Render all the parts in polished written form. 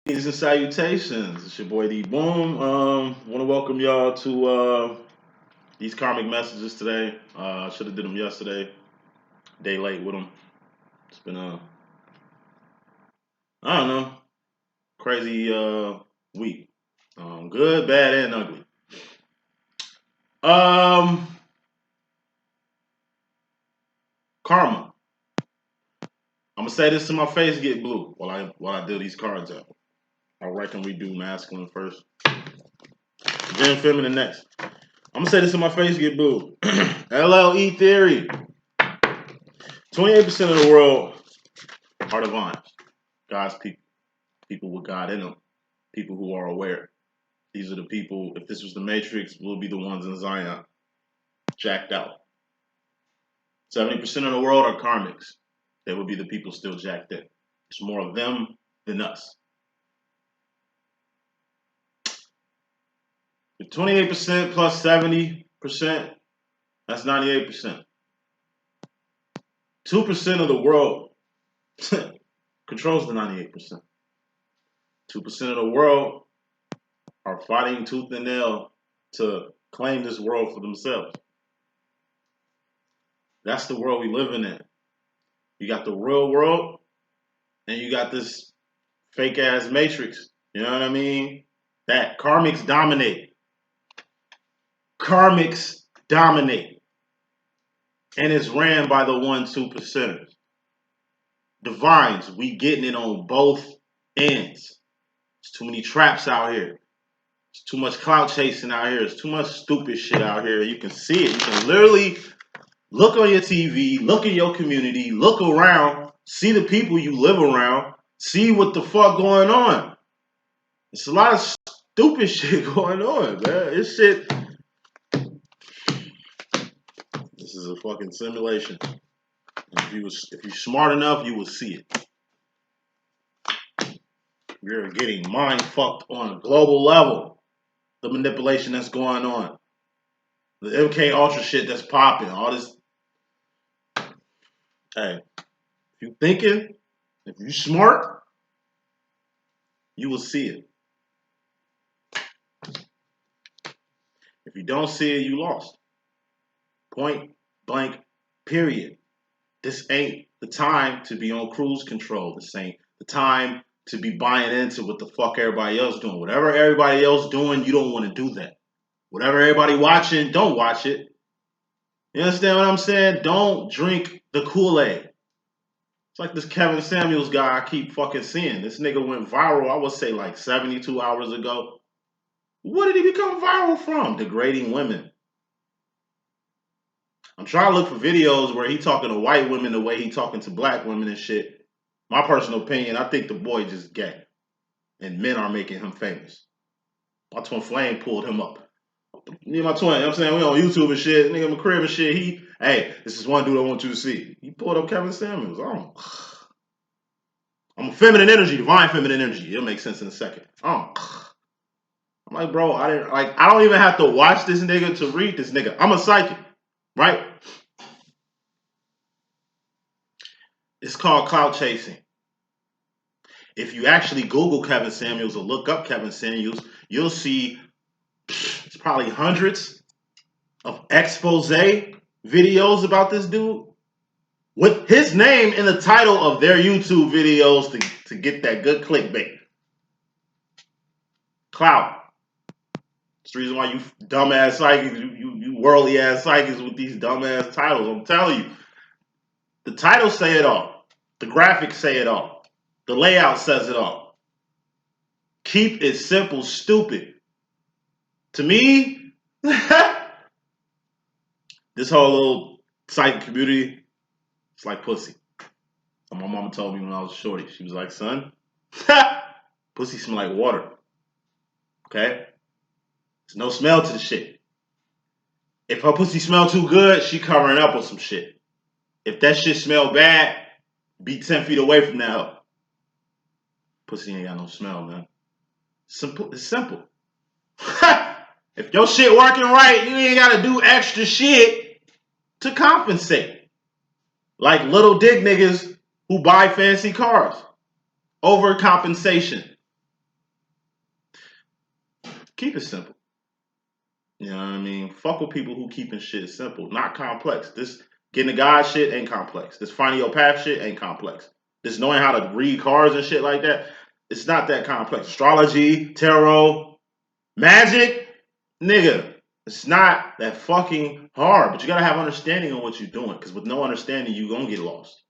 Greetings and salutations. It's your boy D.Boom. Want to welcome y'all to these karmic messages today. Should have did them yesterday. Day late with them. It's been I don't know, crazy week. Good, bad, and ugly. Um, Karma. I'm gonna say this to my face, get blue while I deal these cards out. I reckon we do masculine first, then feminine next. I'm gonna say this to my face, get blue. LLE theory. 28% of the world are divines, God's people, people with God in them, people who are aware. These are the people, if this was the Matrix, we'll be the ones in Zion, jacked out. 70% of the world are karmics. They would be the people still jacked in. It's more of them than us. If 28% plus 70%, that's 98%. 2% of the world controls the 98%. 2% of the world are fighting tooth and nail to claim this world for themselves. That's the world we living in. You got the real world, and you got this fake ass matrix. You know what I mean? That karmics dominate. Karmics dominate. And it's ran by the 1-2%ers. Divines, we getting it on both ends. There's too many traps out here. There's too much clout chasing out here. There's too much stupid shit out here. You can see it. You can literally look on your TV, look in your community, look around, see the people you live around, see what the fuck going on. It's a lot of stupid shit going on, man. This shit. This is a fucking simulation. And if you're smart enough, you will see it. You're getting mind fucked on a global level. The manipulation that's going on. The MK Ultra shit that's popping. All this. Hey, if you thinking, if you smart, you will see it. If you don't see it, you lost. Point blank, period. This ain't the time to be on cruise control. This ain't the time to be buying into what the fuck everybody else doing. Whatever everybody else doing, you don't want to do that. Whatever everybody watching, don't watch it. You understand what I'm saying? Don't drink the Kool-Aid. It's like this Kevin Samuels guy I keep fucking seeing. This nigga went viral, I would say like 72 hours ago. What did he become viral from? Degrading women. I'm trying to look for videos where he talking to white women the way he talking to black women and shit. My personal opinion, I think the boy just gay. And men are making him famous. My twin Flame pulled him up. Me and my twin, you know what I'm saying? We on YouTube and shit, nigga in my crib and shit. Hey, this is one dude I want you to see. He pulled up Kevin Samuels. I'm a feminine energy, divine feminine energy. It'll make sense in a second. I'm like, bro, I don't even have to watch this nigga to read this nigga. I'm a psychic, right? It's called clout chasing. If you actually Google Kevin Samuels or look up Kevin Samuels, you'll see it's probably hundreds of expose videos about this dude with his name in the title of their YouTube videos to get that good clickbait. Clout. It's the reason why you dumbass psychics, you worldly ass psychics with these dumbass titles. I'm telling you. The titles say it all. The graphics say it all. The layout says it all. Keep it simple, stupid. To me, this whole little psychic community, it's like pussy. So my mama told me when I was shorty. She was like, son, pussy smell like water. Okay? There's no smell to the shit. If her pussy smell too good, she covering up with some shit. If that shit smell bad, be 10 feet away from that hoe. Pussy ain't got no smell, man. Simple. It's simple. If your shit working right, you ain't gotta do extra shit to compensate. Like little dick niggas who buy fancy cars. Overcompensation. Keep it simple. You know what I mean? Fuck with people who keeping shit simple, not complex. This getting the God shit ain't complex. This finding your path shit ain't complex. This knowing how to read cards and shit like that, it's not that complex. Astrology, tarot, magic, nigga, it's not that fucking hard. But you gotta have understanding on what you're doing, because with no understanding, you gonna get lost.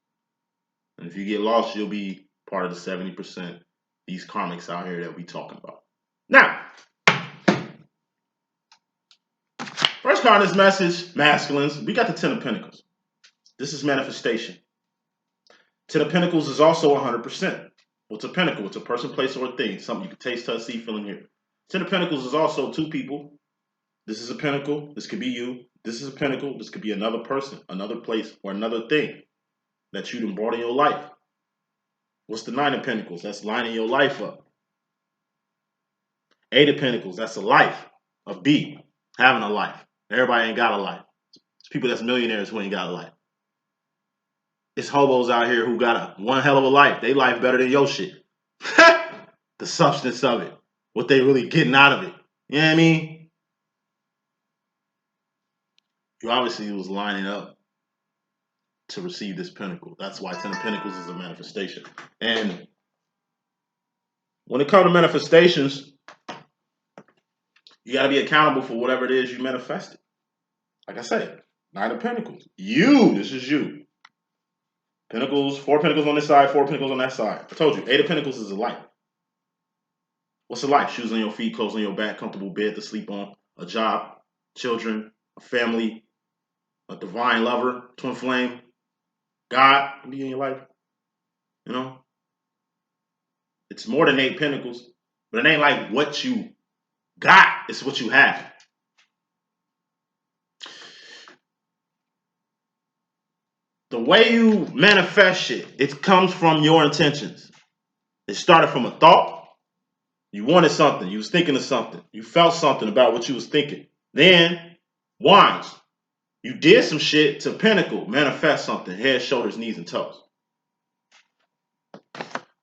And if you get lost, you'll be part of the 70% these karmics out here that we talking about. Now, first card in this message, masculines, we got the Ten of Pentacles. This is manifestation. Ten of Pentacles is also 100%. What's a pentacle? It's a person, place, or a thing. Something you can taste, touch, see, feel, and hear. Ten of Pentacles is also two people. This is a pentacle. This could be you. This is a pentacle. This could be another person, another place, or another thing that you done brought in your life. What's the Nine of Pentacles? That's lining your life up. Eight of Pentacles, that's a life. A B, having a life. Everybody ain't got a life. It's people that's millionaires who ain't got a life. It's hobos out here who got one hell of a life. They life better than your shit. The substance of it. What they really getting out of it. You know what I mean? You obviously was lining up to receive this pentacle. That's why Ten of Pentacles is a manifestation. And when it comes to manifestations, you got to be accountable for whatever it is you manifested. Like I said, Nine of Pentacles. This is you. Pentacles, 4 pentacles on this side, 4 pentacles on that side. I told you, 8 of Pentacles is a life. What's a life? Shoes on your feet, clothes on your back, comfortable bed to sleep on, a job, children, a family, a divine lover, twin flame, God can be in your life. You know? It's more than 8 pentacles, but it ain't like what you got, it's what you have. The way you manifest shit, it comes from your intentions. It started from a thought. You wanted something. You was thinking of something. You felt something about what you was thinking. Then, wands. You did some shit to pinnacle, manifest something. Head, shoulders, knees, and toes.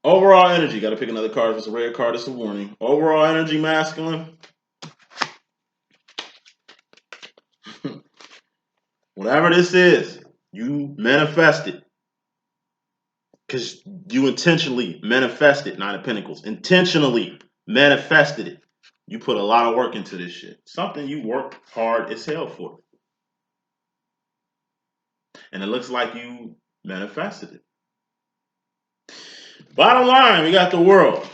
Overall energy. Got to pick another card. If it's a red card, it's a warning. Overall energy, masculine. Whatever this is, you manifest it. Because you intentionally manifested Nine of Pentacles. Intentionally manifested it. You put a lot of work into this shit. Something you worked hard as hell for. And it looks like you manifested it. Bottom line, we got the world.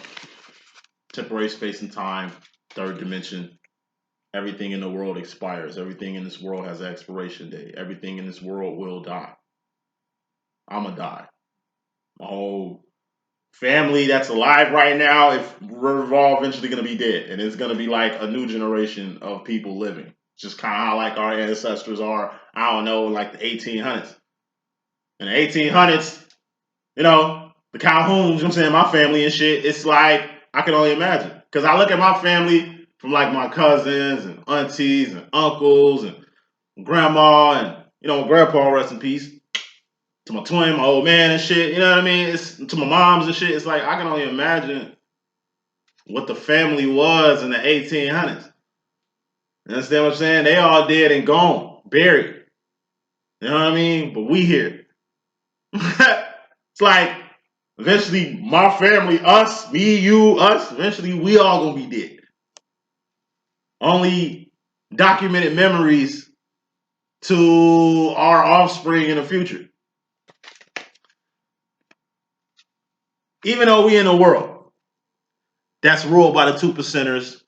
Temporary space and time, third dimension. Everything in the world expires. Everything in this world has an expiration date. Everything in this world will die. I'ma die. My whole family that's alive right now, if we're all eventually gonna be dead. And it's gonna be like a new generation of people living. Just kind of how like our ancestors are, I don't know, like the 1800s. In the 1800s, you know, the Calhouns, you know what I'm saying, my family and shit, it's like, I can only imagine. Because I look at my family from like my cousins and aunties and uncles and grandma and, you know, grandpa, rest in peace, to my twin, my old man and shit, you know what I mean? It's to my moms and shit. It's like, I can only imagine what the family was in the 1800s. You understand what I'm saying? They all dead and gone, buried. You know what I mean? But we here. It's like, eventually my family, us, me, you, us, eventually we all gonna be dead. Only documented memories to our offspring in the future. Even though we in a world that's ruled by the 2%ers,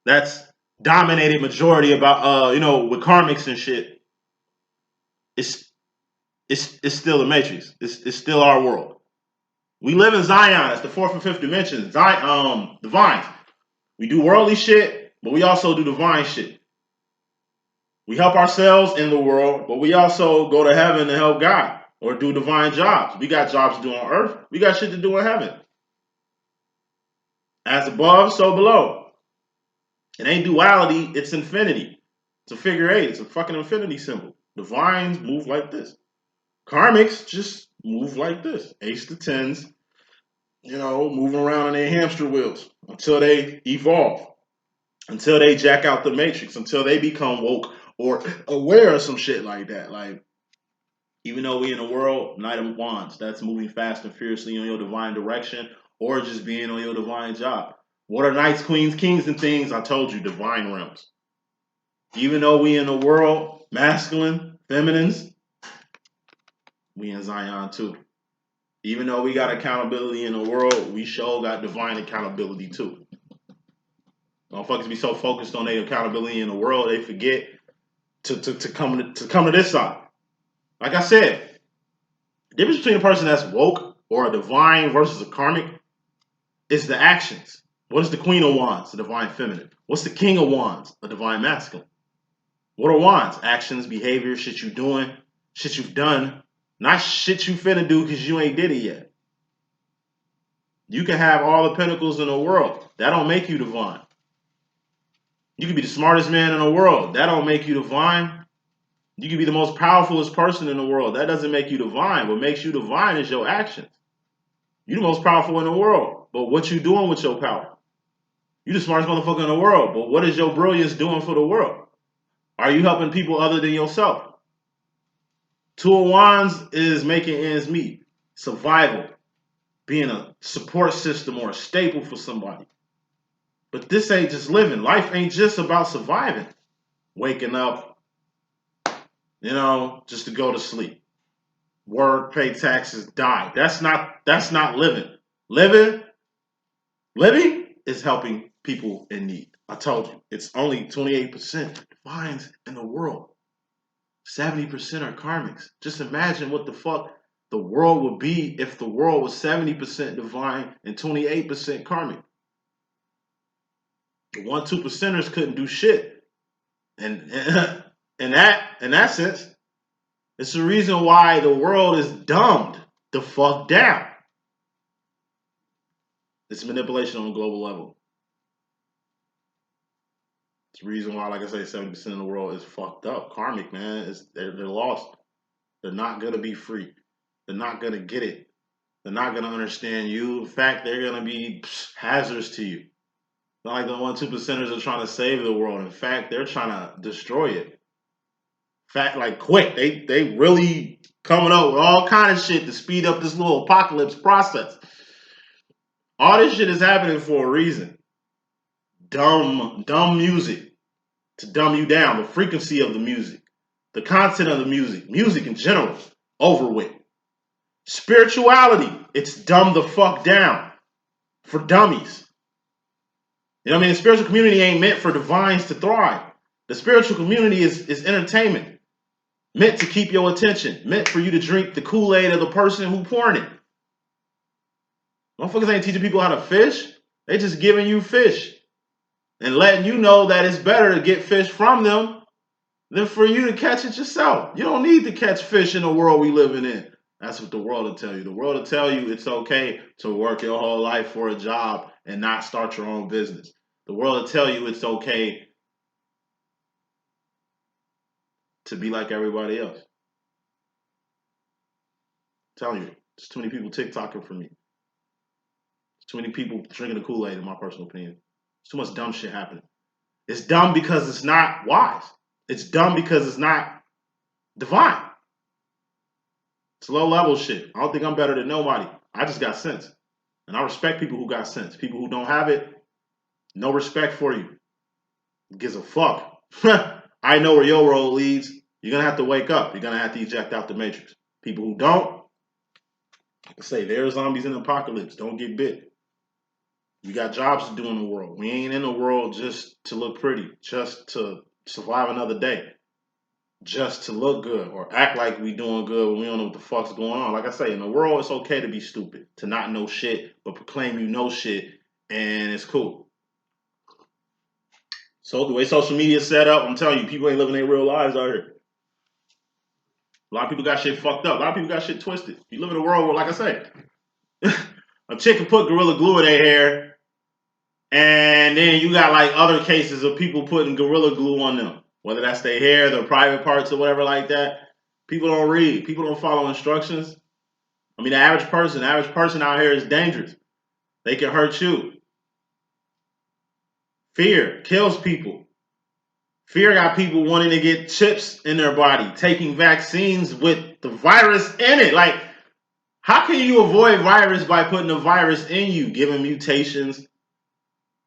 that's dominated majority about you know, with karmics and shit, it's still the matrix. It's still our world. We live in Zion. It's the 4th and 5th dimensions. Divines. We do worldly shit, but we also do divine shit. We help ourselves in the world, but we also go to heaven to help God or do divine jobs. We got jobs to do on earth. We got shit to do in heaven. As above, so below. It ain't duality, it's infinity. It's a figure 8. It's a fucking infinity symbol. Divines move like this. Karmics just move like this. Ace to 10s, you know, moving around on their hamster wheels until they evolve. until they jack out the matrix, until they become woke or aware of some shit like that. Like, even though we in a world, Knight of Wands, that's moving fast and fiercely on your divine direction, or just being on your divine job. What are knights, queens, kings, and things? I told you, divine realms. Even though we in a world, masculine, feminines, we in Zion too. Even though we got accountability in the world, we sure got divine accountability too. Motherfuckers be so focused on their accountability in the world, they forget to come to this side. Like I said, the difference between a person that's woke or a divine versus a karmic is the actions. What is the Queen of Wands, the divine feminine? What's the King of Wands, a divine masculine? What are wands? Actions, behavior, shit you doing, shit you've done, not shit you finna do because you ain't did it yet. You can have all the pentacles in the world. That don't make you divine. You can be the smartest man in the world. That don't make you divine. You can be the most powerfulest person in the world. That doesn't make you divine. What makes you divine is your actions. You're the most powerful in the world. But what you doing with your power? You're the smartest motherfucker in the world. But what is your brilliance doing for the world? Are you helping people other than yourself? Two of Wands is making ends meet. Survival. Being a support system or a staple for somebody. But this ain't just living. Life ain't just about surviving. Waking up, just to go to sleep. Work, pay taxes, die. That's not living. Living is helping people in need. I told you, it's only 28% divines in the world. 70% are karmics. Just imagine what the fuck the world would be if the world was 70% divine and 28% karmic. The 1-2%ers couldn't do shit. And in that sense, it's the reason why the world is dumbed the fuck down. It's manipulation on a global level. It's the reason why, like I say, 70% of the world is fucked up. Karmic, man. They're lost. They're not going to be free. They're not going to get it. They're not going to understand you. In fact, they're going to be hazards to you. Not like the 1-2%ers are trying to save the world. In fact, they're trying to destroy it. In fact, like quick. They really coming up with all kind of shit to speed up this little apocalypse process. All this shit is happening for a reason. Dumb music to dumb you down. The frequency of the music. The content of the music. Music in general. Over with. Spirituality. It's dumb the fuck down. For dummies. You know what I mean? The spiritual community ain't meant for divines to thrive. The spiritual community is entertainment. Meant to keep your attention. Meant for you to drink the Kool-Aid of the person who pouring it. Motherfuckers ain't teaching people how to fish. They just giving you fish. And letting you know that it's better to get fish from them than for you to catch it yourself. You don't need to catch fish in the world we living in. That's what the world will tell you. The world will tell you it's okay to work your whole life for a job and not start your own business. The world will tell you it's okay to be like everybody else. I'm telling you, there's too many people TikToking for me. There's too many people drinking the Kool-Aid, in my personal opinion. There's too much dumb shit happening. It's dumb because it's not wise. It's dumb because it's not divine. It's low-level shit. I don't think I'm better than nobody. I just got sense. And I respect people who got sense. People who don't have it, no respect for you. Gives a fuck. I know where your road leads. You're going to have to wake up. You're going to have to eject out the matrix. People who don't, say they're zombies in the apocalypse. Don't get bit. We got jobs to do in the world. We ain't in the world just to look pretty, just to survive another day, just to look good or act like we doing good when we don't know what the fuck's going on. Like I say, in the world, it's okay to be stupid, to not know shit, but proclaim you know shit, and it's cool. So the way social media is set up, I'm telling you, people ain't living their real lives out here. A lot of people got shit fucked up. A lot of people got shit twisted. You live in a world where, like I say, a chick can put Gorilla Glue in their hair, and then you got like other cases of people putting Gorilla Glue on them. Whether that's their hair, their private parts, or whatever like that. People don't read. People don't follow instructions. I mean, the average person out here is dangerous. They can hurt you. Fear kills people. Fear got people wanting to get chips in their body, taking vaccines with the virus in it. Like, how can you avoid virus by putting the virus in you? Given mutations,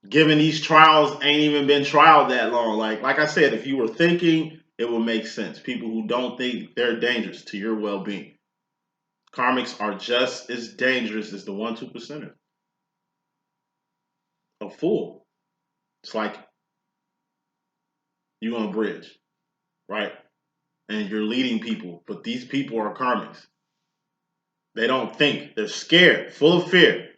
given these trials ain't even been trialed that long. Like I said, if you were thinking, it would make sense. People who don't think, they're dangerous to your well-being. Karmics are just as dangerous as the 1-2%er. A fool. It's like you on a bridge, right? And you're leading people, but these people are karmics. They don't think. They're scared, full of fear.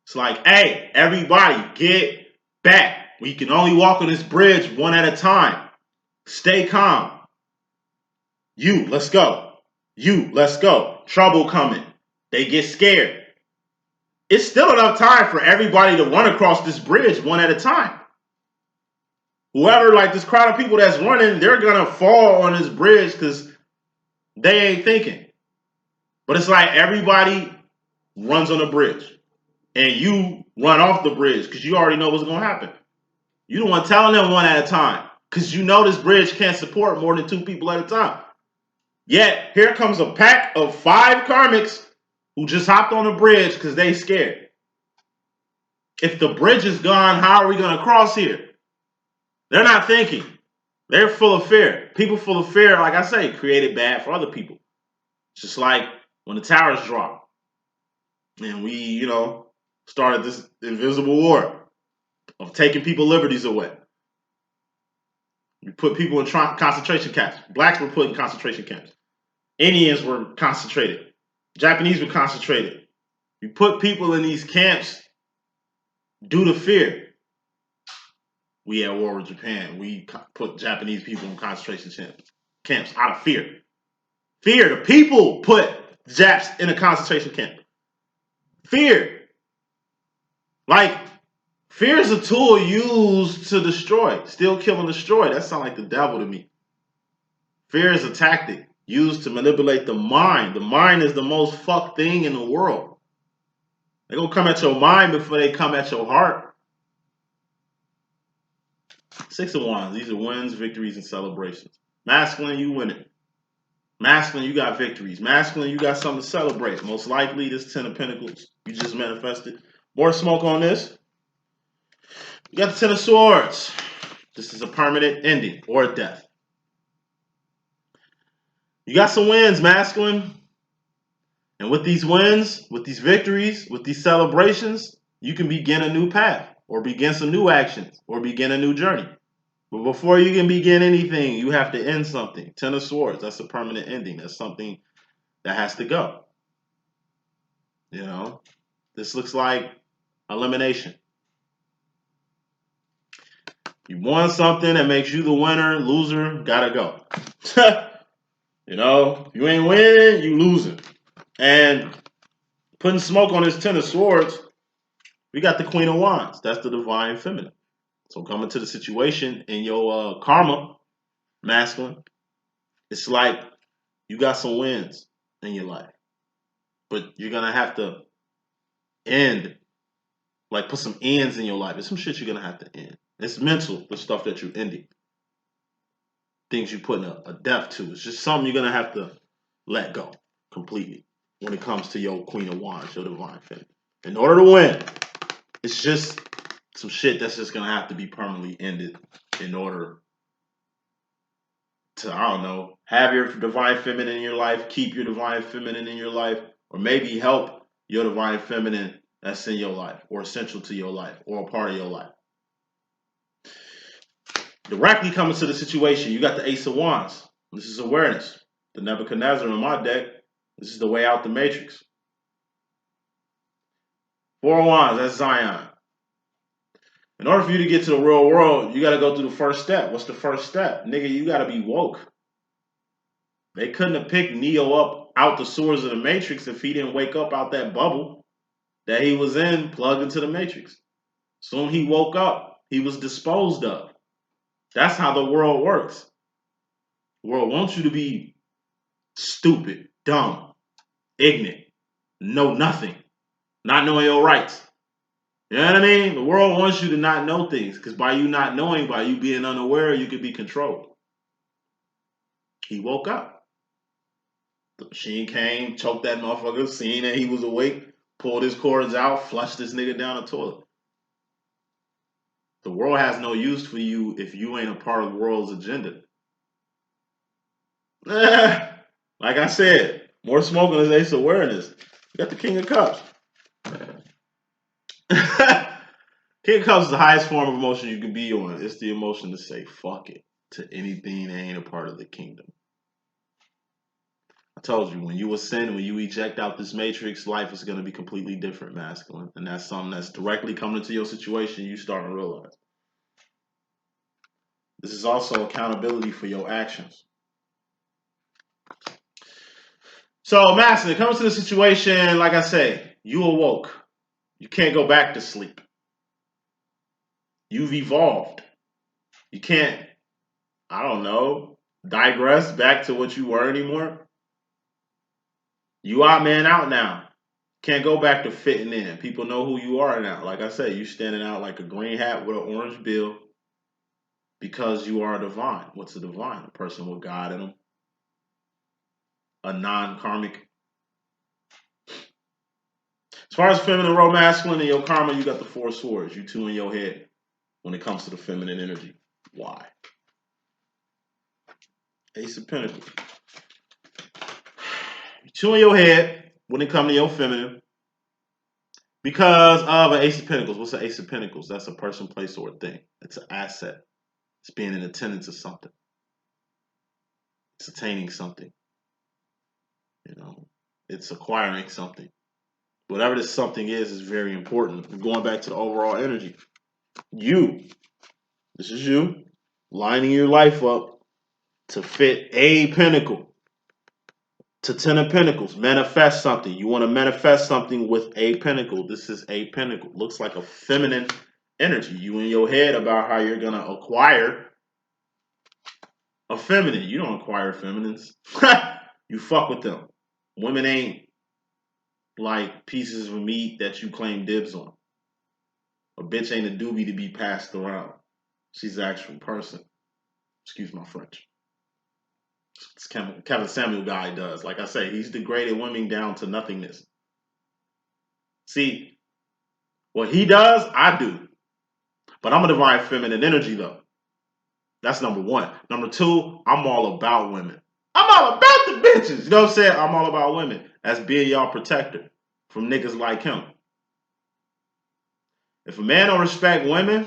It's like, hey, everybody, get back. We can only walk on this bridge one at a time. Stay calm. You, let's go. You, let's go. Trouble coming. They get scared. It's still enough time for everybody to run across this bridge one at a time. Whoever, like this crowd of people that's running, they're going to fall on this bridge because they ain't thinking. But it's like everybody runs on the bridge and you run off the bridge because you already know what's going to happen. You the one telling them one at a time because you know this bridge can't support more than 2 people at a time. Yet, here comes a pack of 5 karmics who just hopped on the bridge because they scared. If the bridge is gone, how are we going to cross here? They're not thinking. They're full of fear. People full of fear, like I say, created bad for other people. Just like when the towers dropped and we, started this invisible war of taking people's liberties away. We put people in concentration camps. Blacks were put in concentration camps. Indians were concentrated. Japanese were concentrated. You put people in these camps due to fear. We at war with Japan. We put Japanese people in concentration camps out of fear. Fear. The people put Japs in a concentration camp. Fear. Like, fear is a tool used to destroy. Steal, kill, and destroy. That sounds like the devil to me. Fear is a tactic used to manipulate the mind. The mind is the most fucked thing in the world. They're going to come at your mind before they come at your heart. 6 of Wands. These are wins, victories, and celebrations. Masculine, you win it. Masculine, you got victories. Masculine, you got something to celebrate. Most likely, this 10 of Pentacles you just manifested. More smoke on this. You got the 10 of Swords. This is a permanent ending or a death. You got some wins, masculine. And with these wins, with these victories, with these celebrations, you can begin a new path or begin some new actions or begin a new journey. But before you can begin anything, you have to end something. 10 of Swords, that's a permanent ending. That's something that has to go. This looks like elimination. You won something that makes you the winner, loser, gotta go. You ain't winning, you losing. And putting smoke on this 10 of Swords, we got the Queen of Wands. That's the divine feminine. So coming to the situation in your karma, masculine, it's like you got some wins in your life. But you're going to have to put some ends in your life. There's some shit you're going to have to end. It's mental, the stuff that you're ending. Things you're putting a death to. It's just something you're going to have to let go completely when it comes to your Queen of Wands, your divine feminine. In order to win, it's just some shit that's just going to have to be permanently ended in order to, have your divine feminine in your life, keep your divine feminine in your life, or maybe help your divine feminine that's in your life or essential to your life or a part of your life. Directly coming to the situation, you got the Ace of Wands. This is awareness. The Nebuchadnezzar in my deck. This is the way out the matrix. 4 of Wands, that's Zion. In order for you to get to the real world, you got to go through the first step. What's the first step? Nigga, you got to be woke. They couldn't have picked Neo up out the sewers of the Matrix if he didn't wake up out that bubble that he was in, plugged into the Matrix. Soon he woke up, he was disposed of. That's how the world works. The world wants you to be stupid, dumb, ignorant, know nothing, not knowing your rights. You know what I mean? The world wants you to not know things, because by you not knowing, by you being unaware, you could be controlled. He woke up. The machine came, choked that motherfucker, seeing that he was awake, pulled his cords out, flushed this nigga down the toilet. The world has no use for you if you ain't a part of the world's agenda. Like I said, more smoking is ace awareness. You got the King of Cups. King of Cups is the highest form of emotion you can be on. It's the emotion to say fuck it to anything that ain't a part of the kingdom. I told you, when you ascend, when you eject out this matrix, life is going to be completely different, masculine. And that's something that's directly coming into your situation, you start to realize. This is also accountability for your actions. So, masculine, it comes to the situation, like I say, you awoke. You can't go back to sleep. You've evolved. You can't, I don't know, digress back to what you were anymore. You out, man, out now. Can't go back to fitting in. People know who you are now. Like I said, you standing out like a green hat with an orange bill because you are a divine. What's a divine? A person with God in them. A non-karmic. As far as feminine, role, masculine, and your karma, you got the 4 swords. You 2 in your head when it comes to the feminine energy. Why? Ace of Pentacles. You 2 in your head when it comes to your feminine. Because of an Ace of Pentacles. What's an Ace of Pentacles? That's a person, place, or a thing. It's an asset. It's being in attendance of something. It's attaining something. You know, it's acquiring something. Whatever this something is very important. We're going back to the overall energy. This is you, lining your life up to fit a pinnacle. To 10 of Pentacles, manifest something. You want to manifest something with a pinnacle. This is a pinnacle. Looks like a feminine energy. You in your head about how you're going to acquire a feminine. You don't acquire feminines. You fuck with them. Women ain't like pieces of meat that you claim dibs on. A bitch ain't a doobie to be passed around. She's an actual person. Excuse my French. It's Kevin Samuel guy does. Like I say, he's degraded women down to nothingness. See, what he does, I do. But I'm a divine feminine energy, though. That's number 1. Number 2, I'm all about women. I'm all about the bitches. You know what I'm saying? I'm all about women. That's being y'all protector from niggas like him. If a man don't respect women,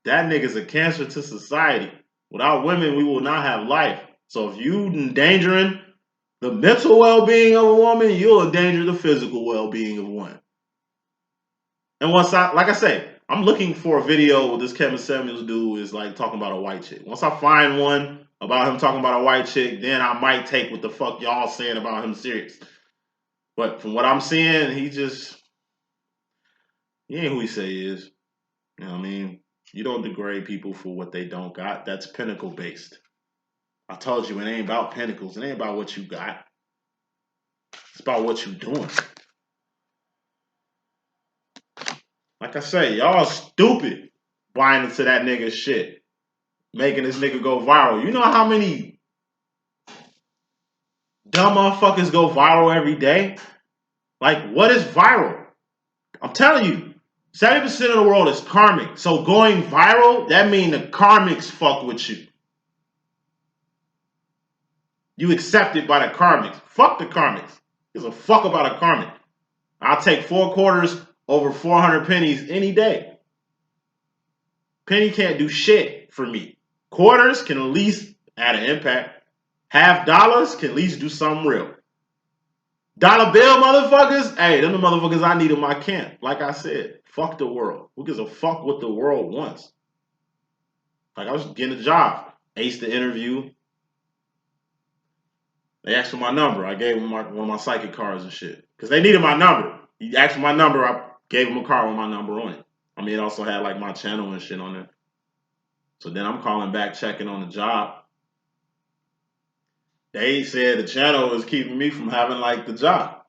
that nigga's a cancer to society. Without women, we will not have life. So if you endangering the mental well-being of a woman, you'll endanger the physical well-being of one. And once like I say, I'm looking for a video with this Kevin Samuels dude is like talking about a white chick. Once I find one about him talking about a white chick, then I might take what the fuck y'all saying about him serious. But from what I'm seeing, he ain't who he say he is. You know what I mean? You don't degrade people for what they don't got. That's pinnacle based. I told you it ain't about pinnacles. It ain't about what you got. It's about what you doing. Like I say, y'all stupid buying into that nigga shit. Making this nigga go viral. You know how many dumb motherfuckers go viral every day? Like, what is viral? I'm telling you, 70% of the world is karmic. So going viral, that means the karmics fuck with you. You accepted by the karmics. Fuck the karmics. Gives a fuck about a karmic. I'll take 4 quarters over 400 pennies any day. Penny can't do shit for me. Quarters can at least add an impact. $50 can at least do something real. Dollar bill motherfuckers, hey, them the motherfuckers I need in my camp. Like I said, fuck the world. Who gives a fuck what the world wants? Like I was getting a job. Aced the interview. They asked for my number. I gave them one of my psychic cards and shit. Because they needed my number. He asked for my number, I gave him a card with my number on it. I mean, it also had like my channel and shit on it. So then I'm calling back, checking on the job. They said the channel is keeping me from having like the job.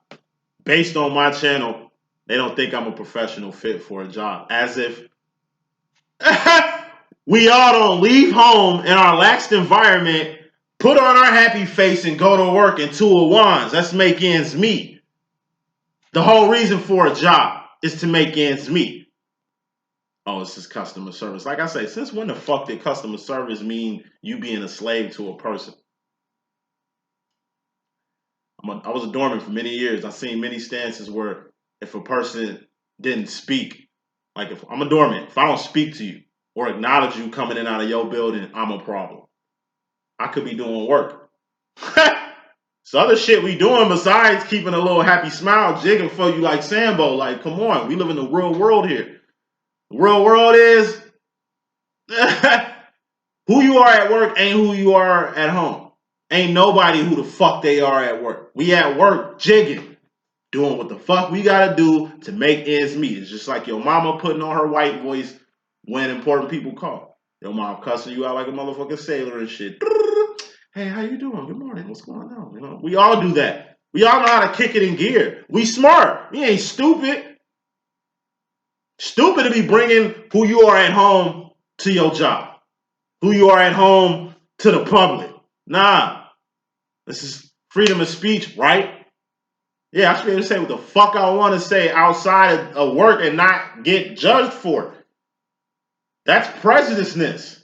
Based on my channel They don't think I'm a professional fit for a job. As if we all don't leave home in our relaxed environment, put on our happy face, and go to work in two of wands. Let's make ends meet. The whole reason for a job is to make ends meet. Oh, this is customer service. Like I say, since when the fuck did customer service mean you being a slave to a person? I was a doorman for many years. I've seen many stances where if a person didn't speak, like if I'm a doorman, if I don't speak to you or acknowledge you coming in and out of your building, I'm a problem. I could be doing work. So other shit we doing besides keeping a little happy smile jigging for you like Sambo. Like, come on, we live in the real world here. The real world is who you are at work ain't who you are at home. Ain't nobody who the fuck they are at work. We at work jigging, doing what the fuck we gotta do to make ends meet. It's just like your mama putting on her white voice when important people call. Your mom cussing you out like a motherfucking sailor and shit. Hey, how you doing? Good morning. What's going on? You know, we all do that. We all know how to kick it in gear. We smart. We ain't stupid. Stupid to be bringing who you are at home to your job. Who you are at home to the public. Nah. This is freedom of speech, right? Yeah, I should be able to say what the fuck I want to say outside of work and not get judged for it. That's prejudiceness.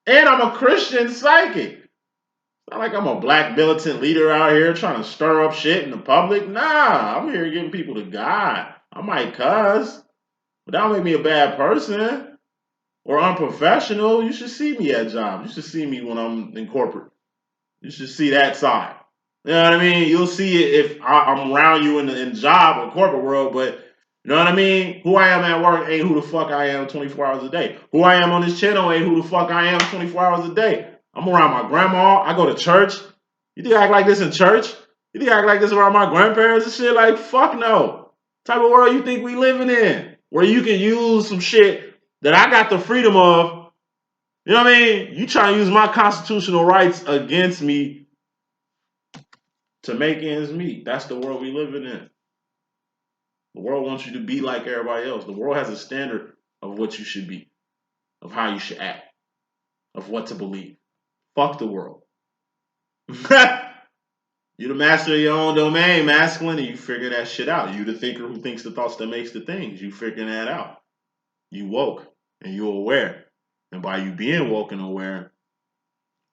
And I'm a Christian psychic. It's not like I'm a black militant leader out here trying to stir up shit in the public. Nah, I'm here giving people to God. I might cuss, but that don't make me a bad person or unprofessional. You should see me at jobs. You should see me when I'm in corporate. You should see that side. You know what I mean? You'll see it if I'm around you in the job or corporate world, but you know what I mean? Who I am at work ain't who the fuck I am 24 hours a day. Who I am on this channel ain't who the fuck I am 24 hours a day. I'm around my grandma. I go to church. You think I act like this in church? You think I act like this around my grandparents and shit? Like, fuck no. What type of world you think we living in? Where you can use some shit that I got the freedom of. You know what I mean? You trying to use my constitutional rights against me to make ends meet. That's the world we living in. The world wants you to be like everybody else. The world has a standard of what you should be, of how you should act, of what to believe. Fuck the world. You the master of your own domain, masculine, and you figure that shit out. You the thinker who thinks the thoughts that makes the things. You figuring that out. You woke and you're aware. And by you being woke and aware,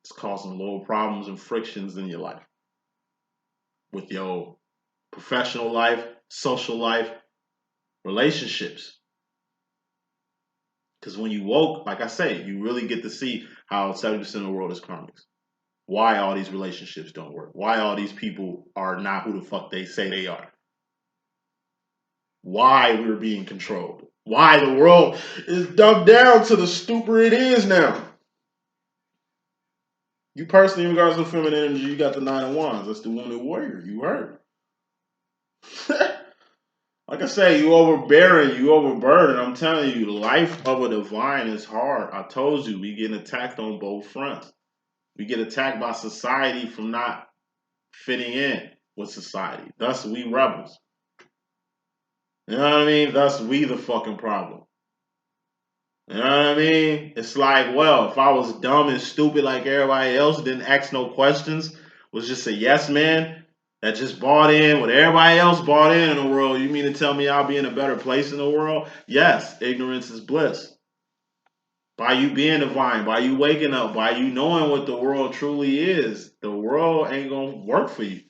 it's causing little problems and frictions in your life. With your professional life, social life, relationships. Because when you woke, like I say, you really get to see how 70% of the world is karmics. Why all these relationships don't work. Why all these people are not who the fuck they say they are. Why we're being controlled. Why the world is dumbed down to the stupor it is now. You personally, in regards to feminine energy, you got the 9 of Wands. That's the wounded warrior. You heard. Like I say, you overbearing, you overburdened. I'm telling you, life of a divine is hard. I told you, we getting attacked on both fronts. We get attacked by society from not fitting in with society. Thus, we rebels. You know what I mean? Thus, we the fucking problem. You know what I mean? It's like, well, if I was dumb and stupid like everybody else, didn't ask no questions, was just a yes man that just bought in what everybody else bought in the world, you mean to tell me I'll be in a better place in the world? Yes, ignorance is bliss. By you being divine, by you waking up, by you knowing what the world truly is, the world ain't gonna work for you.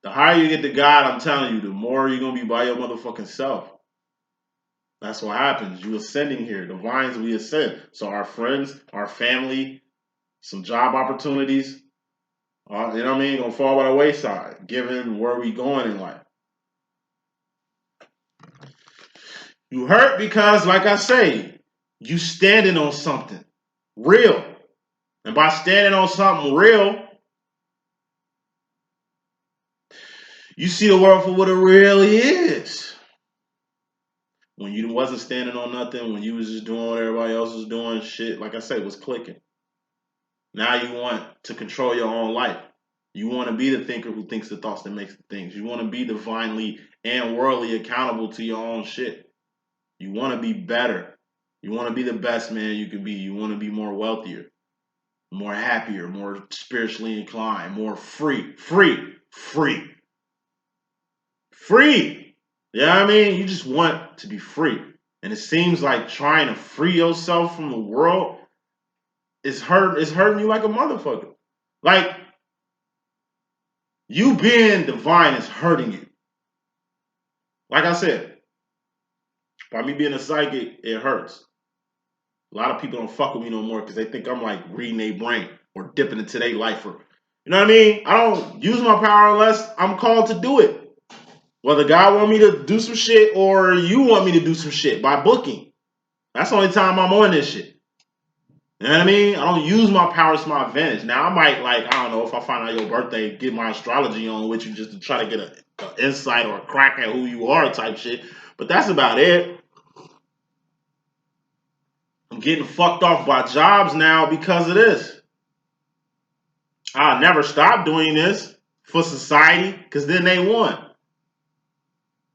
The higher you get to God, I'm telling you, the more you're gonna be by your motherfucking self. That's what happens. You ascending here. Divines, we ascend. So our friends, our family, some job opportunities, you know what I mean, gonna fall by the wayside, given where we going in life. You hurt because, like I say, you standing on something real. And by standing on something real, you see the world for what it really is. When you wasn't standing on nothing, when you was just doing what everybody else was doing, shit, like I say, was clicking. Now you want to control your own life. You want to be the thinker who thinks the thoughts that makes the things. You want to be divinely and worldly accountable to your own shit. You want to be better. You want to be the best man you can be. You want to be more wealthier, more happier, more spiritually inclined, more free. You know what I mean? You just want to be free. And it seems like trying to free yourself from the world is hurting you like a motherfucker. Like, you being divine is hurting you. Like I said, by me being a psychic, it hurts. A lot of people don't fuck with me no more because they think I'm like reading their brain or dipping into their life. Or, you know what I mean? I don't use my power unless I'm called to do it. Whether God want me to do some shit or you want me to do some shit by booking. That's the only time I'm on this shit. You know what I mean? I don't use my powers to my advantage. Now, I might, like, I don't know, if I find out your birthday, get my astrology on with you just to try to get an insight or a crack at who you are type shit. But that's about it. I'm getting fucked off by jobs now because of this. I'll never stop doing this for society because then they won.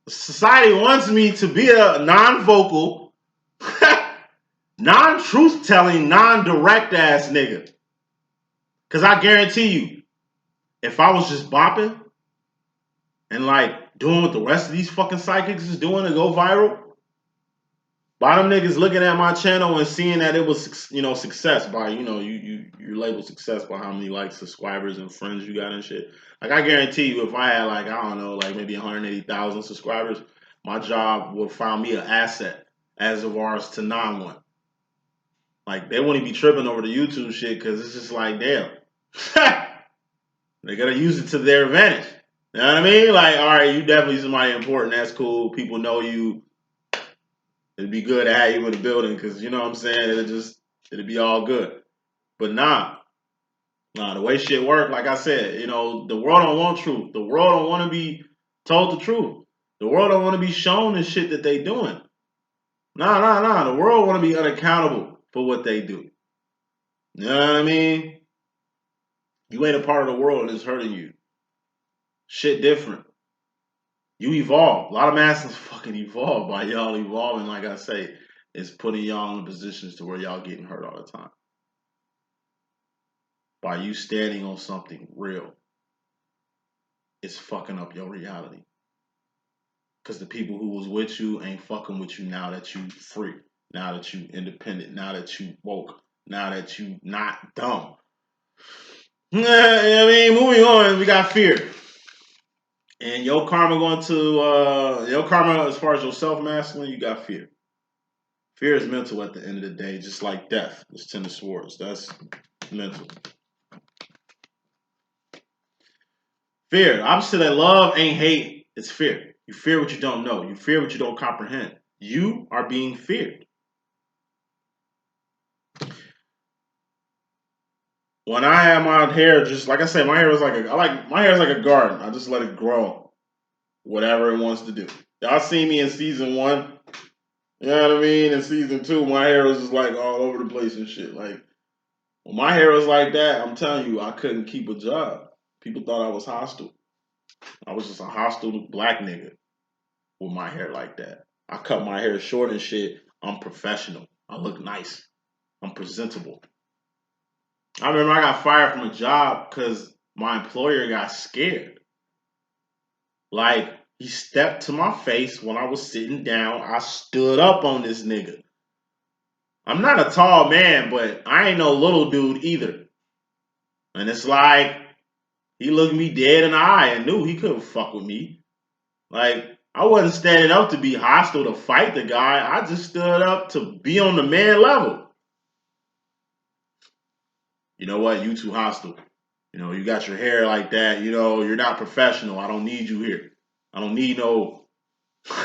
Society wants me to be a non-vocal, non-truth-telling, non-direct ass nigga. Because I guarantee you, if I was just bopping and like doing what the rest of these fucking psychics is doing to go viral, by them niggas looking at my channel and seeing that it was, you know, success by, you know, you label success by how many like subscribers and friends you got and shit. Like, I guarantee you, if I had like, I don't know, like maybe 180,000 subscribers, my job would find me an asset as of ours to non-one. Like, they wouldn't be tripping over the YouTube shit because it's just like, damn. They gotta use it to their advantage. You know what I mean? Like, all right, you definitely somebody important. That's cool. People know you. It'd be good to have you in the building because, you know what I'm saying? It'd be all good. But nah, the way shit work, like I said, you know, the world don't want truth. The world don't want to be told the truth. The world don't want to be shown the shit that they doing. Nah. The world want to be unaccountable for what they do. You know what I mean? You ain't a part of the world and it's hurting you. Shit different. You evolve. A lot of masters fucking evolve by y'all evolving, like I say, is putting y'all in positions to where y'all getting hurt all the time. By you standing on something real, it's fucking up your reality. Because the people who was with you ain't fucking with you now that you free, now that you independent, now that you woke, now that you not dumb. I mean, moving on, we got fear. And your karma your karma as far as your self-mastering, you got fear. Fear is mental at the end of the day, just like death. It's 10 of swords. That's mental. Fear. Opposite of love ain't hate. It's fear. You fear what you don't know. You fear what you don't comprehend. You are being feared. When I had my hair, just like I said, my hair was like my hair is like a garden. I just let it grow, whatever it wants to do. Y'all see me in season 1. You know what I mean? In season 2, my hair was just like all over the place and shit. Like, when my hair was like that, I'm telling you, I couldn't keep a job. People thought I was hostile. I was just a hostile black nigga with my hair like that. I cut my hair short and shit. I'm professional. I look nice. I'm presentable. I remember I got fired from a job because my employer got scared. Like, he stepped to my face when I was sitting down. I stood up on this nigga. I'm not a tall man, but I ain't no little dude either. And it's like, he looked me dead in the eye and knew he couldn't fuck with me. Like, I wasn't standing up to be hostile to fight the guy. I just stood up to be on the man level. You know what? You too hostile. You know, you got your hair like that. You know, you're not professional. I don't need you here. I don't need no...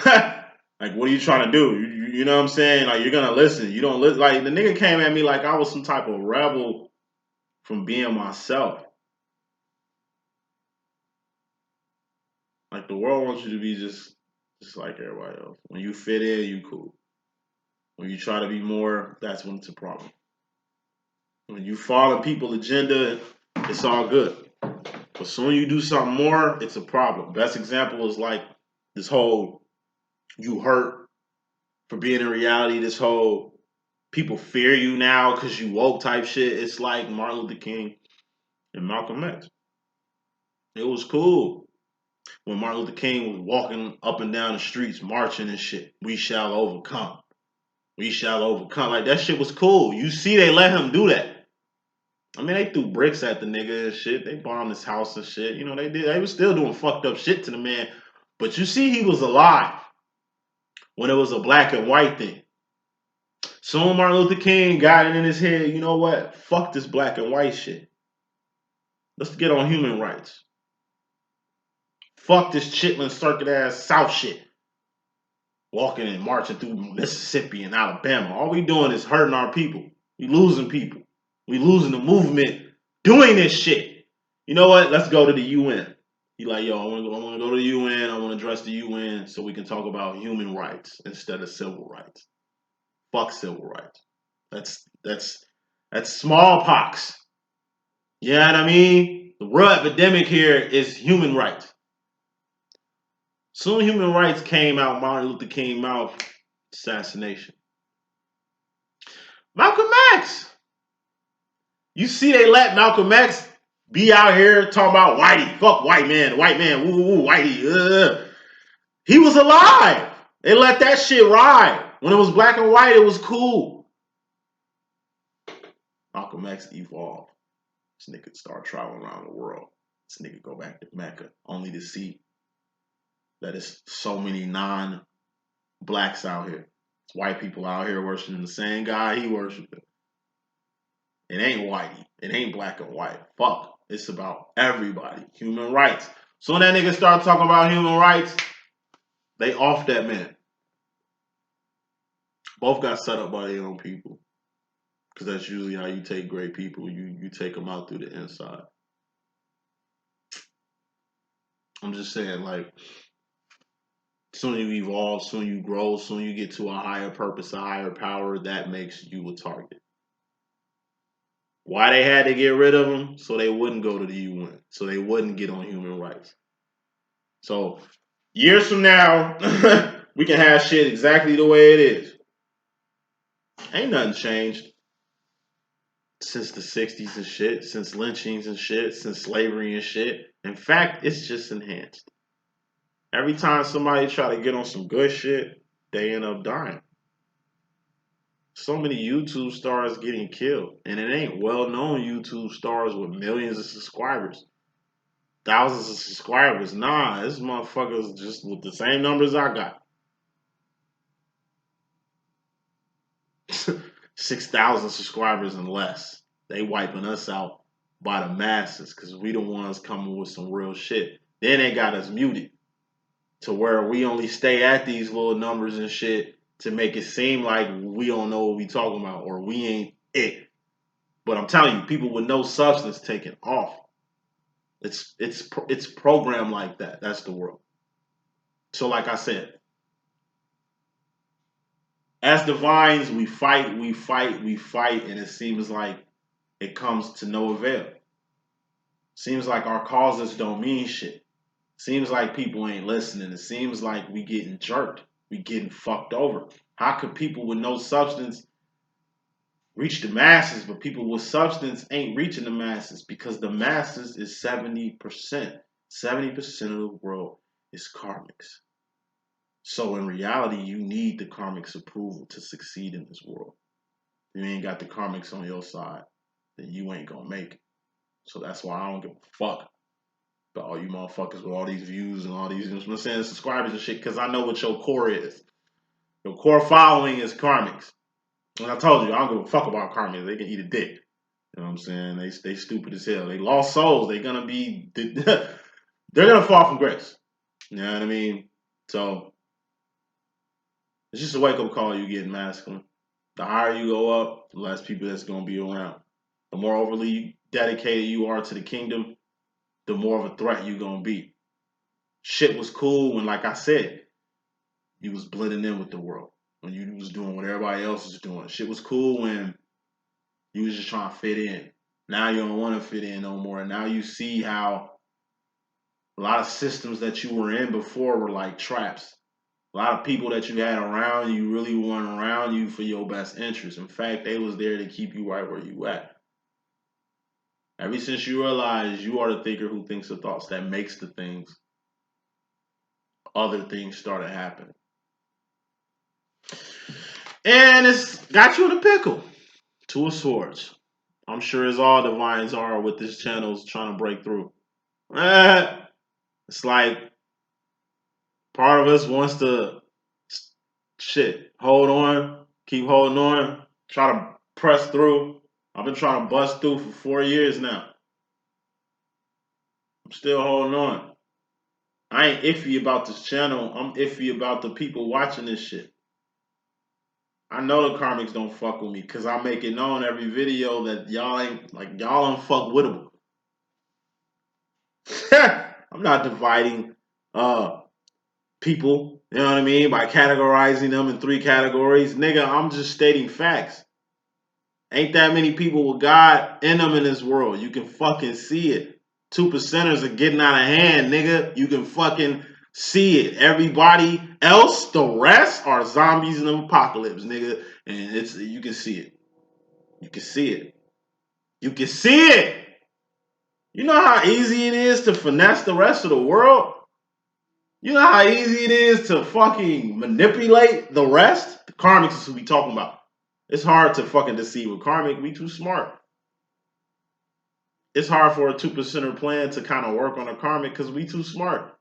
Like, what are you trying to do? You know what I'm saying? Like, you're going to listen. You don't listen. Like, the nigga came at me like I was some type of rebel from being myself. Like, the world wants you to be just like everybody else. When you fit in, you cool. When you try to be more, that's when it's a problem. When you follow people's agenda, it's all good. But soon you do something more, it's a problem. Best example is like this whole you hurt for being in reality, this whole people fear you now because you woke type shit. It's like Martin Luther King and Malcolm X. It was cool when Martin Luther King was walking up and down the streets marching and shit. We shall overcome. We shall overcome. Like that shit was cool. You see, they let him do that. I mean, they threw bricks at the nigga and shit. They bombed his house and shit. You know, they did. They was still doing fucked up shit to the man. But you see, he was alive when it was a black and white thing. Soon Martin Luther King got it in his head, you know what? Fuck this black and white shit. Let's get on human rights. Fuck this chitlin circuit ass South shit. Walking and marching through Mississippi and Alabama. All we doing is hurting our people. We losing people. We losing the movement doing this shit. You know what? Let's go to the UN. He like, yo, I want to go to the UN. I want to address the UN so we can talk about human rights instead of civil rights. Fuck civil rights. That's smallpox. You know what I mean? The real epidemic here is human rights. Soon human rights came out, Martin Luther King mouth, assassination. Malcolm X. You see they let Malcolm X be out here talking about whitey. Fuck white man, woo, woo, whitey. He was alive. They let that shit ride. When it was black and white, it was cool. Malcolm X evolved. This nigga start traveling around the world. This nigga go back to Mecca only to see that it's so many non-blacks out here. It's white people out here worshiping the same guy he worshiping. It ain't whitey. It ain't black and white. Fuck. It's about everybody. Human rights. So when that nigga start talking about human rights, they off that man. Both got set up by their own people. Because that's usually how you take great people. You take them out through the inside. I'm just saying, like, soon you evolve, soon you grow, soon you get to a higher purpose, a higher power, that makes you a target. Why they had to get rid of them? So they wouldn't go to the UN. So they wouldn't get on human rights. So years from now, we can have shit exactly the way it is. Ain't nothing changed since the 60s and shit, since lynchings and shit, since slavery and shit. In fact, it's just enhanced. Every time somebody try to get on some good shit, they end up dying. So many YouTube stars getting killed. And it ain't well-known YouTube stars with millions of subscribers. Thousands of subscribers. Nah, this motherfucker's just with the same numbers I got. 6,000 subscribers and less. They wiping us out by the masses because we the ones coming with some real shit. Then they got us muted to where we only stay at these little numbers and shit to make it seem like we don't know what we talking about or we ain't it. But I'm telling you, people with no substance taking off. It's programmed like that. That's the world. So like I said, as divines, we fight, and it seems like it comes to no avail. Seems like our causes don't mean shit. Seems like people ain't listening. It seems like we getting jerked. We getting fucked over. How could people with no substance reach the masses, but people with substance ain't reaching the masses? Because the masses is 70%. 70% of the world is karmics. So in reality, you need the karmics' approval to succeed in this world. If you ain't got the karmics on your side, then you ain't gonna make it. So that's why I don't give a fuck about all you motherfuckers with all these views and all these, you know what I'm saying, subscribers and shit, because I know what your core is. Your core following is karmics. And I told you, I don't give a fuck about karmics. They can eat a dick. You know what I'm saying? They stupid as hell. They lost souls. They're gonna be, they're gonna fall from grace. You know what I mean? So it's just a wake-up call. You getting masculine. The higher you go up, the less people that's gonna be around. The more overly dedicated you are to the kingdom, the more of a threat you're gonna be. Shit was cool when, like I said, you was blending in with the world. When you was doing what everybody else was doing. Shit was cool when you was just trying to fit in. Now you don't want to fit in no more. Now you see how A lot of systems that you were in before were like traps. A lot of people that you had around you really weren't around you for your best interest. In fact, they was there to keep you right where you at. Ever since you realize you are the thinker who thinks the thoughts that makes the things, other things started happening. And it's got you in a pickle. Two of Swords. I'm sure as all divines are with this channel trying to break through. It's like part of us wants to hold on, keep holding on, try to press through. I've been trying to bust through for 4 years now. I'm still holding on. I ain't iffy about this channel. I'm iffy about the people watching this shit. I know the Karmics don't fuck with me because I make it known every video that y'all don't fuck with them. I'm not dividing people, you know what I mean, by categorizing them in 3 categories. Nigga, I'm just stating facts. Ain't that many people with God in them in this world. You can fucking see it. 2%ers are getting out of hand, nigga. You can fucking see it. Everybody else, the rest, are zombies in an apocalypse, nigga. And you can see it. You can see it. You can see it. You know how easy it is to finesse the rest of the world? You know how easy it is to fucking manipulate the rest? The Karmics is who we talking about. It's hard to fucking deceive with Karmic. We too smart. It's hard for a 2%er plan to kind of work on a Karmic because we too smart.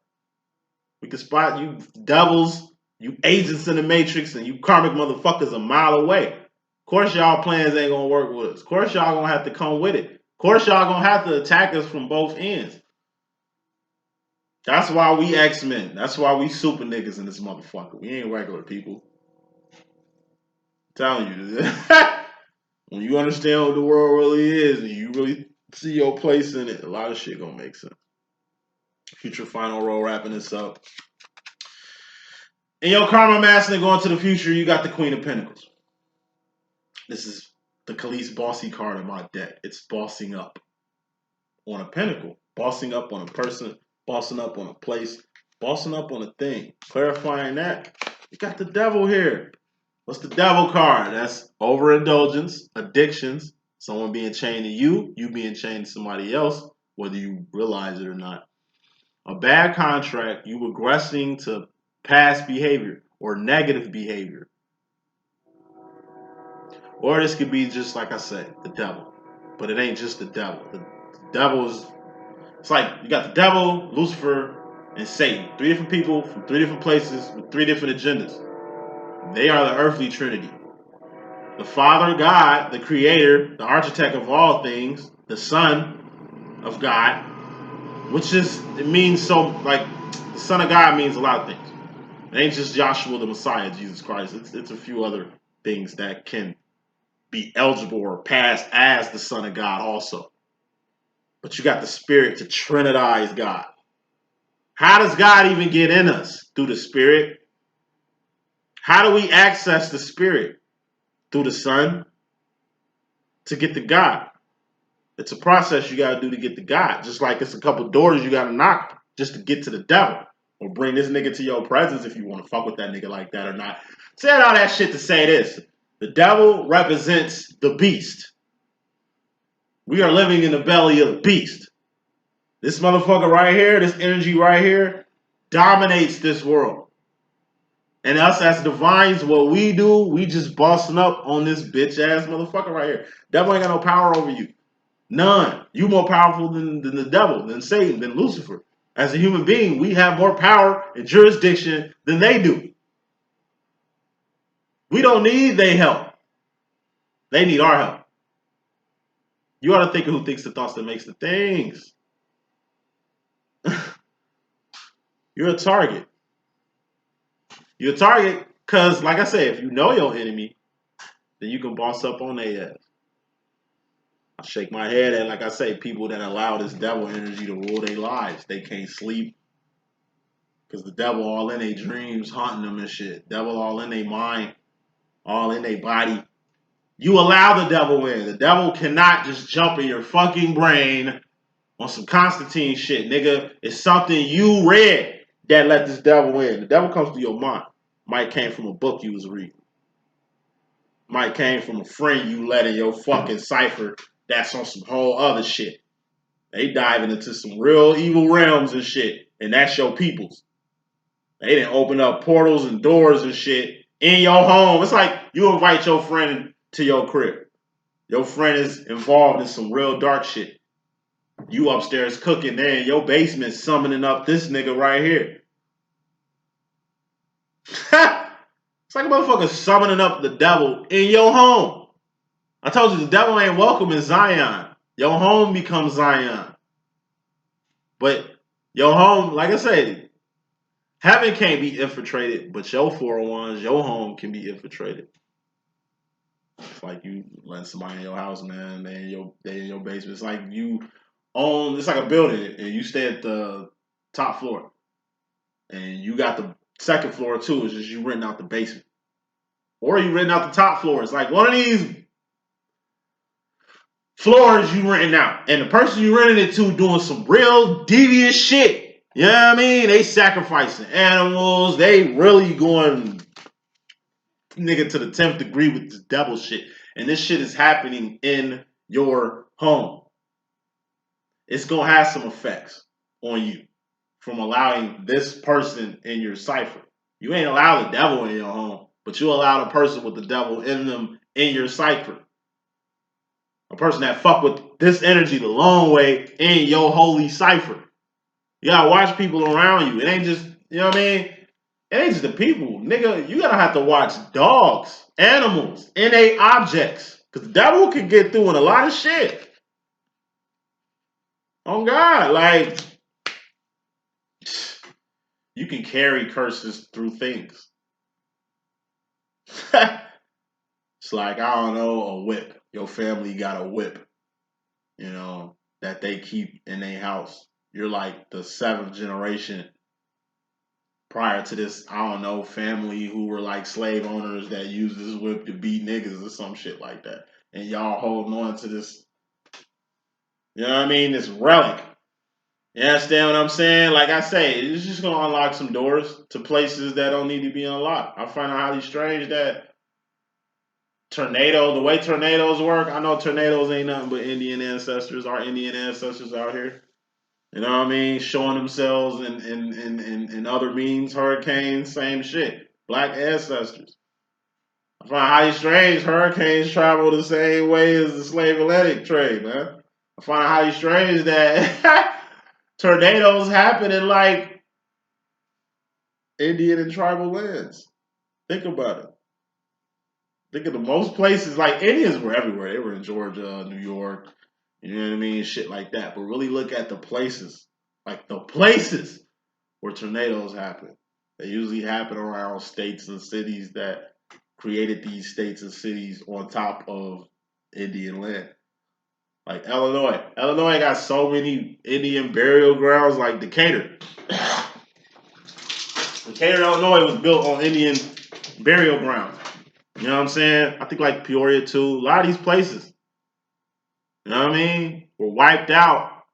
We can spot you devils, you agents in the Matrix, and you Karmic motherfuckers a mile away. Of course y'all plans ain't gonna work with us. Of course y'all gonna have to come with it. Of course y'all gonna have to attack us from both ends. That's why we X-Men. That's why we super niggas in this motherfucker. We ain't regular people. I'm telling you. When you understand what the world really is and you really see your place in it, a lot of shit gonna make sense. Future final roll wrapping this up. In your Karma Master going to the future, you got the Queen of Pentacles. This is the Khalees bossy card in my deck. It's bossing up on a pentacle, bossing up on a person, bossing up on a place, bossing up on a thing. Clarifying that, you got the Devil here. What's the Devil card? That's overindulgence, addictions, someone being chained to you, you being chained to somebody else, whether you realize it or not. A bad contract, you regressing to past behavior or negative behavior. Or this could be just like I said, the devil. But it ain't just the devil. The devil is, it's like you got the devil, Lucifer, and Satan. 3 different people from 3 different places with 3 different agendas. They are the earthly trinity. The Father, God, the creator, the architect of all things, the Son of God, which is, it means so, like, the Son of God means a lot of things. It ain't just Joshua the Messiah, Jesus Christ. It's a few other things that can be eligible or passed as the Son of God also. But you got the Spirit to trinitize God. How does God even get in us? Through the Spirit. How do we access the Spirit? Through the Son. To get to God. It's a process you got to do to get to God. Just like it's a couple doors you got to knock just to get to the devil. Or bring this nigga to your presence if you want to fuck with that nigga like that or not. Said all that shit to say this. The devil represents the beast. We are living in the belly of the beast. This motherfucker right here, this energy right here, dominates this world. And us as divines, what we do, we just bossing up on this bitch ass motherfucker right here. Devil ain't got no power over you. None. You more powerful than the devil, than Satan, than Lucifer. As a human being, we have more power and jurisdiction than they do. We don't need their help. They need our help. You are the thinker who thinks the thoughts that makes the things. You're a target. You're a target because, like I said, if you know your enemy, then you can boss up on their ass. I shake my head at, like I say, people that allow this devil energy to rule their lives. They can't sleep because the devil all in their dreams, haunting them and shit. Devil all in their mind, all in their body. You allow the devil in. The devil cannot just jump in your fucking brain On some Constantine shit, nigga. It's something you read that let this devil in. The devil comes to your mind. Might came from a book you was reading. Might came from a friend you let in your fucking cipher that's on some whole other shit. They diving into some real evil realms and shit. And that's your peoples. They didn't open up portals and doors and shit in your home. It's like you invite your friend to your crib. Your friend is involved in some real dark shit. You upstairs cooking there in your basement summoning up this nigga right here. It's like a motherfucker summoning up the devil in your home. I told you the devil ain't welcome in Zion. Your home becomes Zion. But your home, like I said, heaven can't be infiltrated, but your 401s, your home can be infiltrated. It's like you letting somebody in your house, man. They in your basement. It's like you own. It's like a building, and you stay at the top floor, and you got the second floor too. It's just you renting out the basement, or you renting out the top floor. It's like one of these floors you renting out, and the person you renting it to doing some real devious shit. You know what I mean? They sacrificing animals. They really going nigga to the 10th degree with this devil shit. And this shit is happening in your home. It's gonna have some effects on you from allowing this person in your cipher. You ain't allow the devil in your home, but you allow a person with the devil in them in your cipher. A person that fuck with this energy the long way in your holy cipher. You gotta watch people around you. It ain't just, you know what I mean? It ain't just the people. Nigga, you gotta have to watch dogs, animals, NA objects. Because the devil can get through in a lot of shit. Oh God, like, you can carry curses through things. It's like, I don't know, a whip. Your family got a whip, you know, that they keep in their house. You're like the 7th generation prior to this, I don't know, family who were like slave owners that used this whip to beat niggas or some shit like that. And y'all holding on to this, you know what I mean, this relic. You understand what I'm saying? Like I say, it's just going to unlock some doors to places that don't need to be unlocked. I find it highly strange that the way tornadoes work, I know tornadoes ain't nothing but Indian ancestors, our Indian ancestors out here. You know what I mean? Showing themselves in other means, hurricanes, same shit. Black ancestors. I find highly strange hurricanes travel the same way as the slave Atlantic trade, man. I find it highly strange that tornadoes happen in like Indian and tribal lands. Think about it. Think of the most places, like Indians were everywhere. They were in Georgia, New York, you know what I mean? Shit like that. But really look at the places, like the places where tornadoes happen. They usually happen around states and cities that created these states and cities on top of Indian land. Like Illinois. Illinois got so many Indian burial grounds, like Decatur. Decatur, Illinois was built on Indian burial grounds. You know what I'm saying? I think like Peoria too. A lot of these places, you know what I mean, were wiped out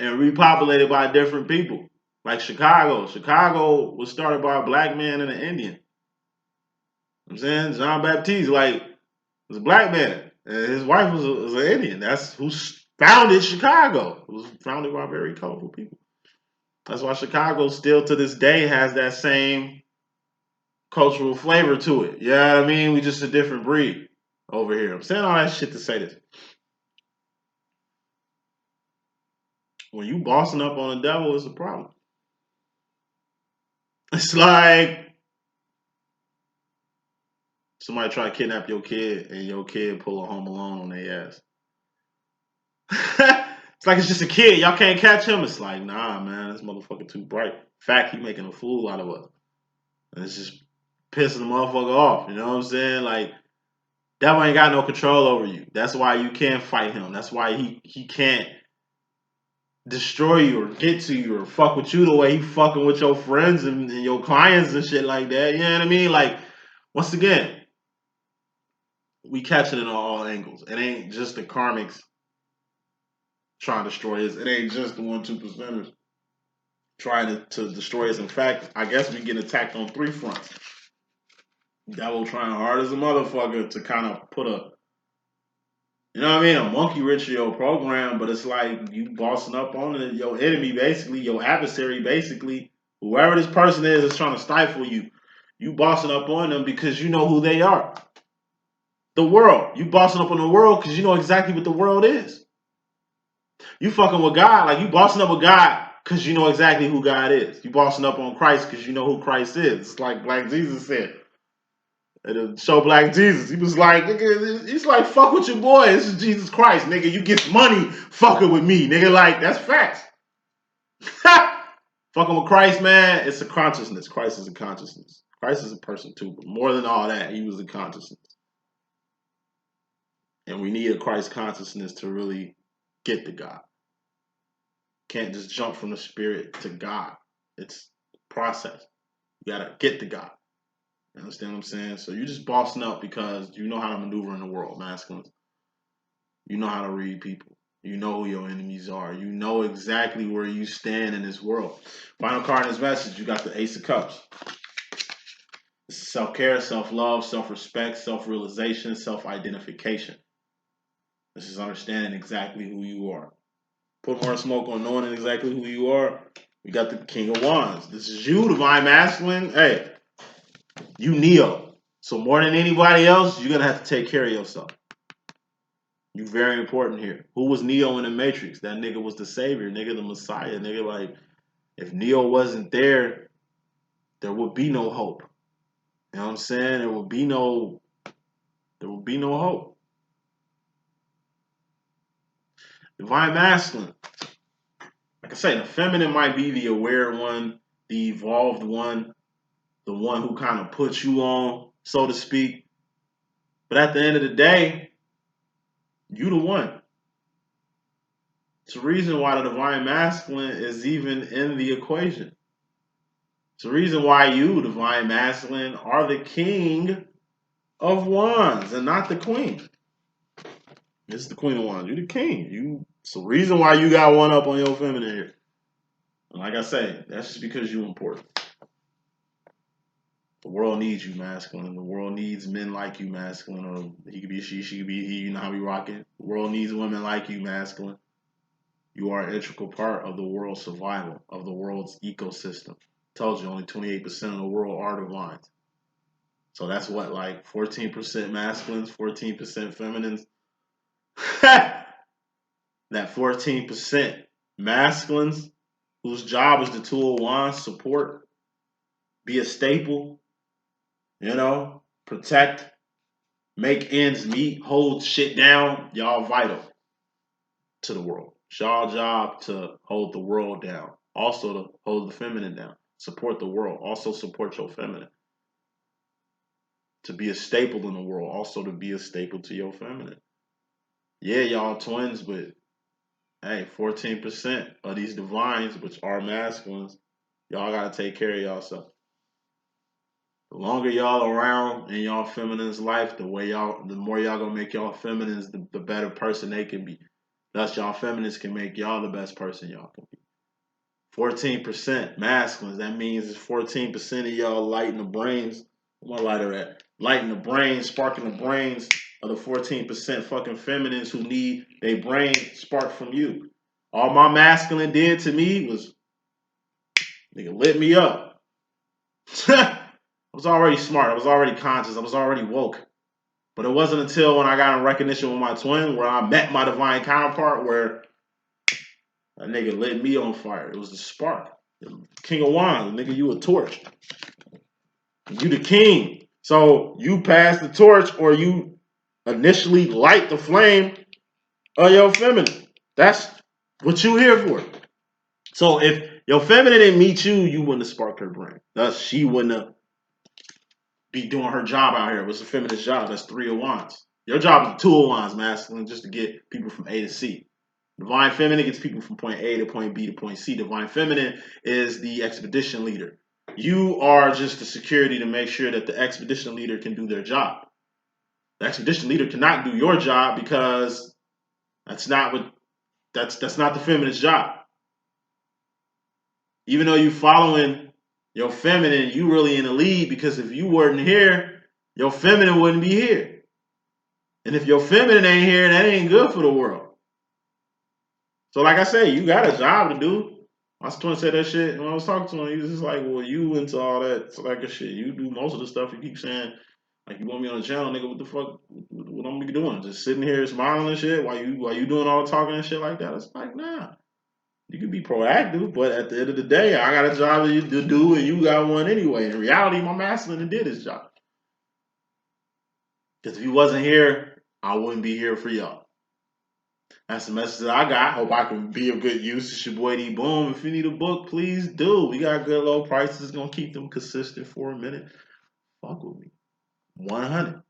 and repopulated by different people. Like Chicago. Chicago was started by a black man and an Indian. You know what I'm saying? John Baptiste, like, was a black man. And his wife was an Indian. That's who founded Chicago. It was founded by very colorful people. That's why Chicago still to this day has that same cultural flavor to it. You know what I mean? We just a different breed over here. I'm saying all that shit to say this. When you bossing up on the devil, it's a problem. It's like somebody try to kidnap your kid and your kid pull a Home Alone on their ass. It's like it's just a kid. Y'all can't catch him. It's like, nah, man, this motherfucker too bright. In fact, he making a fool out of us. And it's just pissing the motherfucker off. You know what I'm saying? Like, devil ain't got no control over you. That's why you can't fight him. That's why he can't destroy you or get to you or fuck with you the way he fucking with your friends and your clients and shit like that. You know what I mean? Like, once again, we catch it in all angles. It ain't just the karmics trying to destroy us. It ain't just the 1-2%ers trying to destroy us. In fact, I guess we get attacked on 3 fronts. Devil trying hard as a motherfucker to kind of put a, you know what I mean, a monkey wrench in your program, but it's like you bossing up on it. Your enemy, basically, your adversary, basically, whoever this person is that's trying to stifle you, you bossing up on them because you know who they are. The world. You bossing up on the world because you know exactly what the world is. You fucking with God, like you bossing up with God because you know exactly who God is. You bossing up on Christ because you know who Christ is. It's like Black Jesus said. And the show Black Jesus, he was like, nigga, he's like, fuck with your boy. This is Jesus Christ, nigga. You get money fucking with me, nigga. Like, that's facts. Fucking with Christ, man, it's a consciousness. Christ is a consciousness. Christ is a person too, but more than all that, he was a consciousness. And we need a Christ consciousness to really get to God. Can't just jump from the spirit to God. It's a process. You gotta get to God. You understand what I'm saying? So you're just bossing up because you know how to maneuver in the world, masculines. You know how to read people. You know who your enemies are. You know exactly where you stand in this world. Final card in this message, you got the Ace of Cups. This is self-care, self-love, self-respect, self-realization, self-identification. This is understanding exactly who you are. Put more smoke on knowing exactly who you are. We got the King of Wands. This is you, Divine Masculine. Hey, you Neo. So more than anybody else, you're going to have to take care of yourself. You're very important here. Who was Neo in the Matrix? That nigga was the savior, nigga, the Messiah. Nigga, like, if Neo wasn't there, there would be no hope. You know what I'm saying? There would be no hope. Divine Masculine. Like I say, the feminine might be the aware one, the evolved one, the one who kind of puts you on, so to speak. But at the end of the day, you the one. It's the reason why the Divine Masculine is even in the equation. It's the reason why you, Divine Masculine, are the King of Wands and not the Queen. It's the Queen of Wands. You're the King. It's the reason why you got one up on your feminine here. And like I say, that's just because you're important. The world needs you, masculine. The world needs men like you, masculine. Or he could be she could be he. You know how we rock it. The world needs women like you, masculine. You are an integral part of the world's survival, of the world's ecosystem. Told you only 28% of the world are divines. So that's what, like 14% masculines, 14% feminines. That 14% masculines, whose job is the Two of Wands, support, be a staple, protect, make ends meet, hold shit down. Y'all vital to the world. It's y'all job to hold the world down. Also to hold the feminine down. Support the world. Also support your feminine. To be a staple in the world. Also to be a staple to your feminine. Yeah, y'all twins, but hey, 14% of these divines, which are masculines, y'all gotta take care of y'allself. The longer y'all around in y'all feminine's life, the more y'all gonna make y'all feminines the better person they can be. Thus, y'all feminines can make y'all the best person y'all can be. 14% masculines. That means it's 14% of y'all lighting the brains. Where my lighter at? Lighting the brains, sparking the brains of the 14% fucking feminines who need their brain sparked from you. All my masculine did to me was, nigga, lit me up. I was already smart. I was already conscious. I was already woke. But it wasn't until when I got in recognition with my twin where I met my divine counterpart where that nigga lit me on fire. It was the spark. King of Wands, nigga, you a torch. You the king. So you pass the torch or you initially light the flame of your feminine. That's what you here for. So if your feminine didn't meet you, you wouldn't have sparked her brain. Thus, she wouldn't have be doing her job out here. It was a feminist job. That's 3 of Wands. Your job is the 2 of Wands, masculine, just to get people from A to C. Divine Feminine gets people from point A to point B to point C. Divine Feminine is the expedition leader. You are just the security to make sure that the expedition leader can do their job. The expedition leader cannot do your job because that's not what That's not the feminist's job. Even though you following your feminine, you really in the lead, because if you weren't here, your feminine wouldn't be here. And if your feminine ain't here, that ain't good for the world. So like I say, you got a job to do. My twin said that shit, and when I was talking to him, he was just like, well, you into all that slacker shit. You do most of the stuff. You keep saying, like, you want me on the channel, nigga, what the fuck, what I'm gonna be doing? Just sitting here smiling and shit while you doing all the talking and shit like that? It's like, nah. You can be proactive, but at the end of the day, I got a job to do, and you got one anyway. In reality, my masculine did his job. Because if he wasn't here, I wouldn't be here for y'all. That's the message that I got. Hope I can be of good use. It's your boy D.Boom. If you need a book, please do. We got good low prices. Gonna keep them consistent for a minute. Fuck with me. 100.